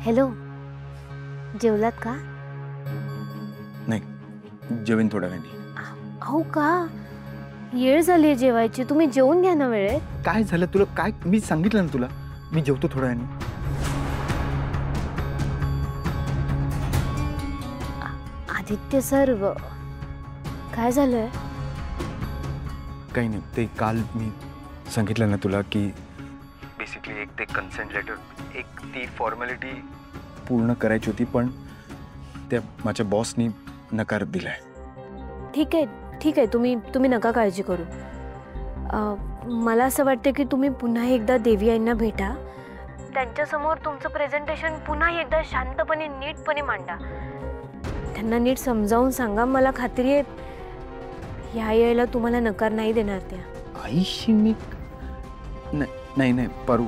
Hello, जेवलात का? नाही, जेवेन थोड्या वेळाने. अहो का? वेळ झाली जेवायची, तुम्ही जेवून घ्या ना वेळेत. काय झालं तुला? काय मी सांगितलं ना तुला, मी जेवतो थोड्या वेळाने. आदित्य सर, काय झालंय? काही नाही, ते काल मी सांगितलं ना तुला की बेसिकली एक ते कन्सेंट लेटर, एक ती फॉर्मॅलिटी पूर्ण करायची होती, पण त्या माझ्या बॉसनी नकार दिलाय. ठीक आहे, ठीक आहे, तुम्ही नका काळजी करू. मला असं वाटतं की तुम्ही पुन्हा एकदा देवी आईंना भेटा, त्यांच्यासमोर तुमचं प्रेझेंटेशन पुन्हा एकदा शांतपणे नीटपणे मांडा, त्यांना नीट समजावून सांगा. मला खात्री आहे ह्या यायला तुम्हाला नकार नाही देणार त्या. आईशी मी नाही नाही पारू,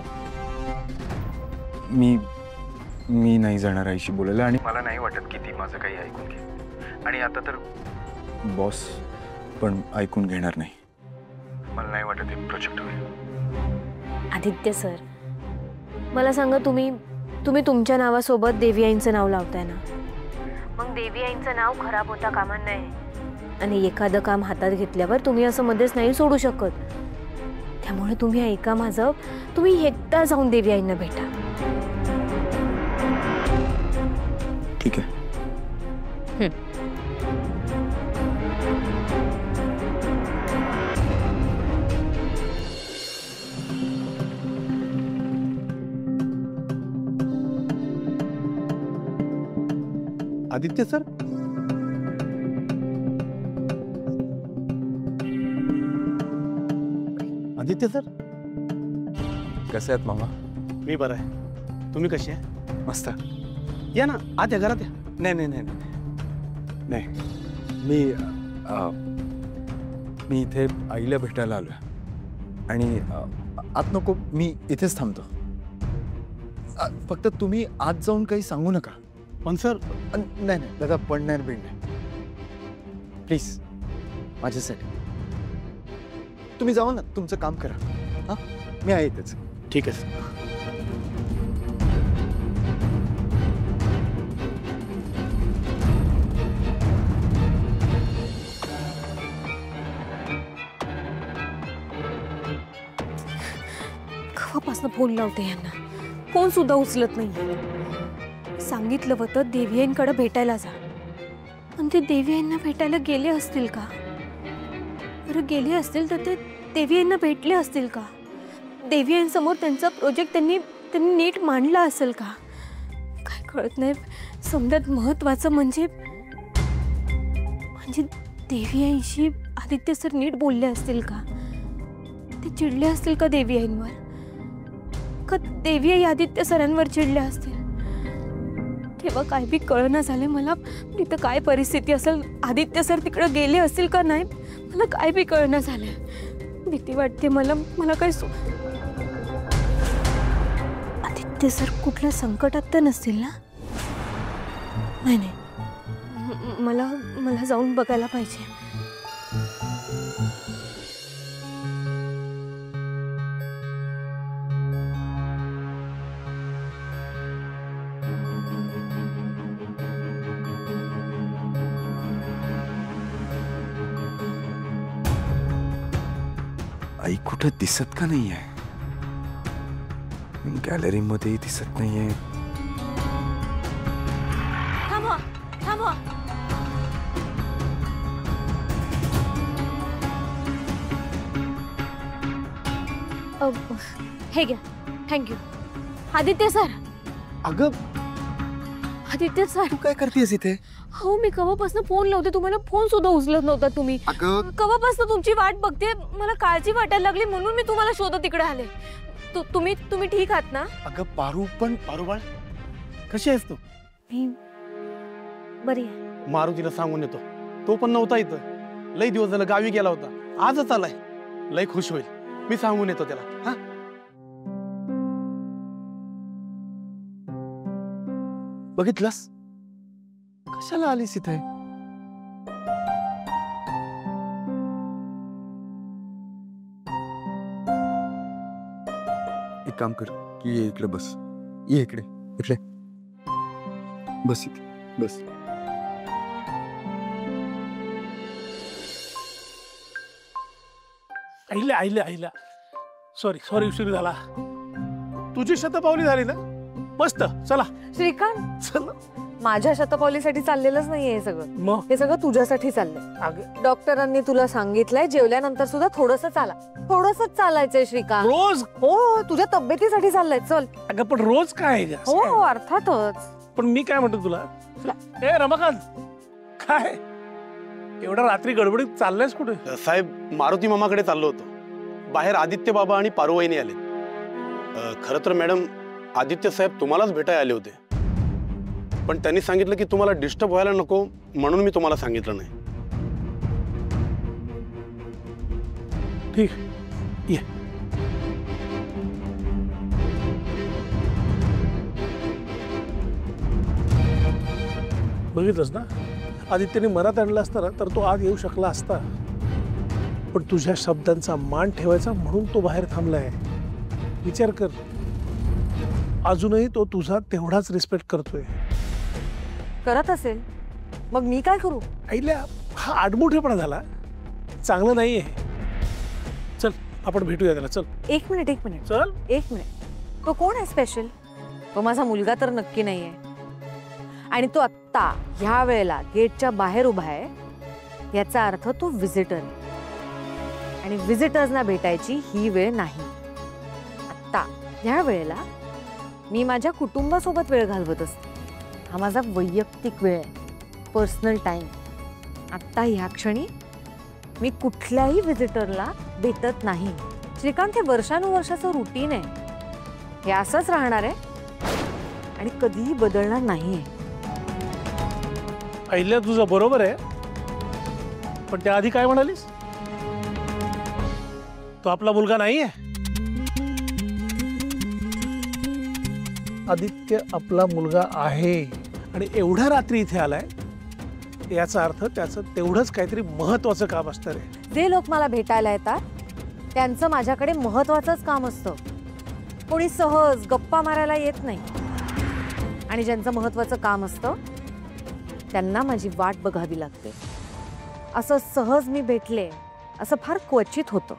मी नाही जाणार आईशी बोलायला, आणि मला नाही वाटत की ती माझं काही ऐकून घे, आणि आता तर बॉस पण ऐकून घेणार नाही. मला नाही वाटत हे प्रोजेक्ट होईल. आदित्य सर, मला सांगा, तुम्ही तुमच्या नावासोबत देवी आईंचं नाव लावताय ना, मग देवी आईंचं नाव खराब होता कामा नये, आणि एखादं काम हातात घेतल्यावर तुम्ही असं मध्येच नाही सोडू शकत. त्यामुळे तुम्ही ऐका माझं, तुम्ही एकदा जाऊन देवी आईंना भेटा. ठीक आहे. आदित्य सर, आदित्य सर, कसे आहेत मामा? मी बरं आहे. तुम्ही कसे आहे? मस्त. या ना, आत या, घरात या. नाही नाही नाही नाही, मी इथे आईला भेटायला आलोय, आणि आत नको, मी इथेच थांबतो. फक्त तुम्ही आत जाऊन काही सांगू नका. पण सर, नाही नाही दादा, पण नाही भेट नाही, प्लीज, माझ्यासाठी. तुम्ही जाऊ ना, तुमचं काम करा. हां, मी आहे इथेच. ठीक आहे सर. केव्हापासून फोन लावते यांना, फोन सुद्धा उचलत नाही. सांगितलं होतं देवी आईंकडे भेटायला जा, पण ते देवी आईंना भेटायला गेले असतील का? बरं, गेले असतील तर ते देवी आईंना भेटले असतील का? देवी आईंसमोर त्यांचा प्रोजेक्ट त्यांनी नीट मांडला असेल का? काय कळत नाही. समजात महत्वाचं म्हणजे देवी आईंशी आदित्य सर नीट बोलले असतील का? ते चिडले असतील का देवी आईंवर? का देवी आई आदित्य सरांवर चिडल्या असतील? तेव्हा काय बी कळना झाले मला. तिथं काय परिस्थिती असेल, आदित्य सर तिकडे गेले असतील का नाही, मला काय बी कळना झाले. भीती वाटते मला. काय आदित्य सर कुठल्या संकटात तर नसतील ना? नाही नाही, मला जाऊन बघायला पाहिजे. आई कुठं दिसत का नाहीये? गॅलरी मध्ये दिसत नाहीये. थांबवा, थांबवा. हे घ्या, थँक्यू. आदित्य सर. अगं, आदित्य सर, तू काय करतेस इथे? हो, मी कवापासून फोन लावते तुम्हाला, फोन सुद्धा उचलत नव्हता तुम्ही. कवापासून तुमची वाट बघते. मला काळजी वाटायला लागली म्हणून मी तुम्हाला शोधत तिकडे आले. तुम्ही ठीक आहात ना? अगं पारू, पण पारू बाळ, कशी आहेस तू? मी बरी आहे. मारुतीला सांगून येतो, तो पण नव्हता इथं. लई दिवस झालं गावी गेला होता, आजच आलाय. लई खुश होईल. मी सांगून येतो त्याला. हा, बघितलंस कशाला आलीस इथे? एक काम कर, की ये इकडे बस. ये इकडे इकडे. बस इथे बस. आईला आईला आईला सॉरी सॉरी उशीर झाला. तुझी शतपावली झाली ना मस्त. चला श्रीकांत चला. माझ्या शतपावलीसाठी चाललेलंच नाहीये हे सगळं. मग हे सगळं तुझ्यासाठी चाललंय. अगं डॉक्टरांनी तुला सांगितलंय जेवल्यानंतर सुद्धा थोडंसं चाला. थोडंसंच चालायचंय श्रीकांत. रोज. हो तुझ्या तब्येतीसाठी चाललंय. चल. अगं पण रोज काय आहे गं? हो अर्थातच. पण मी काय म्हणतो तुला ए रमाकांत काय एवढ्या रात्री गडबडीत चाललंयस कुठे? साहेब मारुती मामाकडे चाललो होतो. बाहेर आदित्य बाबा आणि पारुवहिनी आले. खरं तर मॅडम आदित्य साहेब तुम्हालाच भेटायला आले होते, पण त्यांनी सांगितलं की तुम्हाला डिस्टर्ब व्हायला नको म्हणून मी तुम्हाला सांगितलं नाही. ठीक ये. बघितलंस ना आदित्यने मनात आणलं असतं ना तर तो आग येऊ शकला असता, पण तुझ्या शब्दांचा मान ठेवायचा म्हणून तो बाहेर थांबलाय. विचार कर अजूनही तो तुझा तेवढाच रिस्पेक्ट करतोय. करत असेल मग मी काय करू? आईला हा आडमुठेपणा झाला, चांगलं नाहीये. चल आपण भेटूया त्याला. चल. एक मिनिट चल. एक मिनिट. तो कोण आहे स्पेशल? तो माझा मुलगा तर नक्की नाहीये. आणि तो आत्ता ह्या वेळेला गेटच्या बाहेर उभा आहे याचा अर्थ तो व्हिजिटर आहे. आणि व्हिजिटर्सना भेटायची ही वेळ नाही. आत्ता ह्या वेळेला मी माझ्या कुटुंबासोबत वेळ घालवत असते. हा माझा वैयक्तिक वेळ आहे, पर्सनल टाइम. आत्ता ह्या क्षणी मी कुठल्याही व्हिजिटरला भेटत नाही. श्रीकांत हे वर्षानुवर्षाचं रुटीन आहे. हे असंच राहणार आहे आणि कधीही बदलणार नाहीये. अहिल्या तुझं बरोबर आहे, पण त्याआधी काय म्हणालीस? तो आपला मुलगा नाहीये. आदित्य आपला मुलगा आहे आणि एवढ्या रात्री इथे आलाय याचा अर्थ त्याचं तेवढंच काहीतरी महत्वाचं काम असणार आहे. जे लोक मला भेटायला येतात त्यांचं माझ्याकडे महत्वाचंच काम असतं. कोणी सहज गप्पा मारायला येत नाही. आणि ज्यांचं महत्वाचं काम असतं त्यांना माझी वाट बघावी लागते. असं सहज मी भेटले असं फार क्वचित होतं.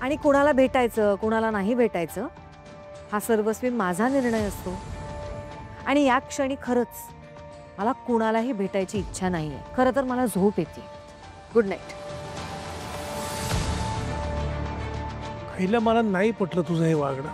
आणि कुणाला भेटायचं कुणाला नाही भेटायचं हा सर्वस्वी माझा निर्णय असतो. आणि या क्षणी खरंच मला कुणालाही भेटायची इच्छा नाहीये. खरं तर मला झोप येते. Good night. पहिल्या मला नाही पटलं तुझं हे वागणं.